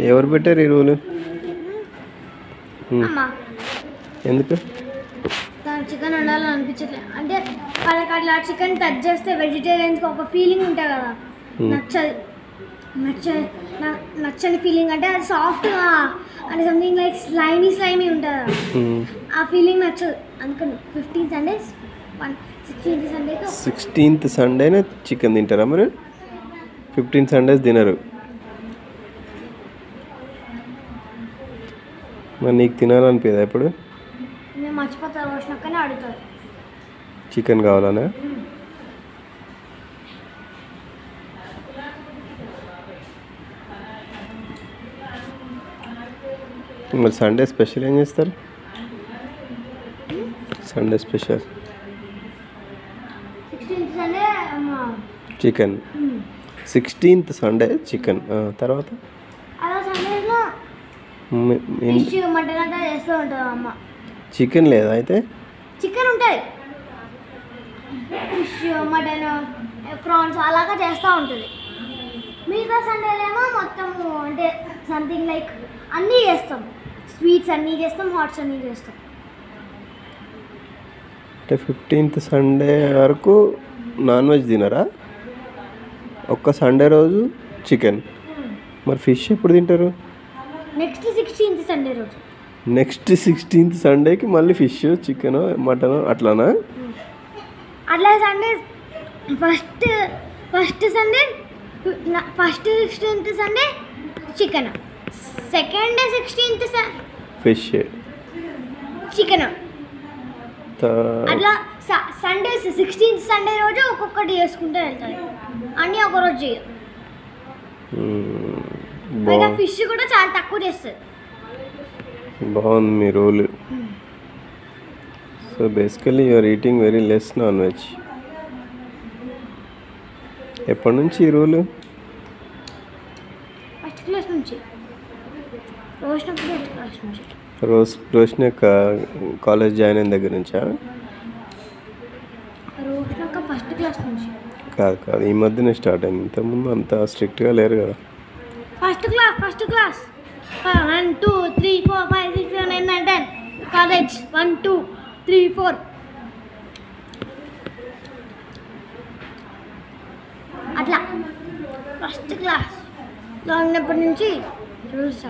ఎవరు పెట్టారు ఈ రూలు? ఎందుకు? చికెన్ వండాలని అనిపించట్లేదు. అంటే వాళ్ళకి అట్లా చికెన్ టచ్ చేస్తే వెజిటేరియన్స్కి ఒక ఫీలింగ్ ఉంటుంది కదా, నచ్చని ఫీలింగ్. అంటే అది సాఫ్ట్గా అంటే సంథింగ్ లైక్ స్లైమీ ఉంటుంది కదా, ఆ ఫీలింగ్ నచ్చదు. అందుకని 15th సండేస్ 16th సండేనే చికెన్ తింటారా మరి? 15 సండేస్ తినరు. మరి నీకు తినాలనిపించదా ఇప్పుడు? నేను మర్చిపోతాను, రోషనక్కనే అడుగుతాను చికెన్ కావాలనే. మరి సండే స్పెషల్ ఏం చేస్తారు? Sunday special chicken. 16th Sunday chicken. తర్వాత చికెన్ లేదా? అయితే చికెన్ ఉంటుంది, ఫిష్, మటన్, ప్రాన్స్ అలాగా చేస్తూ ఉంటుంది. మిగతా సండేలేమో మొత్తము అంటే సంథింగ్ లైక్ అన్నీ చేస్తాం. స్వీట్స్ అన్నీ చేస్తాం, హాట్స్ అన్నీ చేస్తాం. అంటే 15th సండే వరకు నాన్ వెజ్ తినరా? ఒక్క సండే రోజు చికెన్. మరి ఫిష్ ఎప్పుడు తింటారు? నెక్స్ట్ 16th సండే రోజు. నెక్స్ట్ 16th సండేకి మళ్ళీ ఫిష్, చికెన్, మటన్ అట్లానా? అట్లా Sunday first Sunday 16th Sunday chicken, second 16th fish, chicken. అట్లా సండేస్ 16th సండే రోజు ఒక్కొక్కటి చేసుకుంటూ వెళ్తాయి. అన్నీ ఒకరోజు చేయరు. ఫిష్ కూడా చాలా తక్కువ చేస్తారు. బాగుంది మీ rule. So basically you're eating very less non veg. ఎప్పటి నుంచి ఈ రూల్? ఫస్ట్ క్లాస్ నుంచి. రోషన్ యొక్క కాలేజ్ జాయిన్ అయిన దగ్గర నుంచా? ఫస్ట్ క్లాస్ నుంచి కాదు, ఈ మధ్యనే స్టార్ట్ అయింది. ఇంతకుముందు అంత స్ట్రిక్ట్గా లేరు కదా. First class 1 2 3 4 5 6 7 8 9 10. కాలేజ్ 1 2 3 4 అట్లా ఫస్ట్ క్లాస్లో ఉన్నప్పటి నుంచి రూల్స్.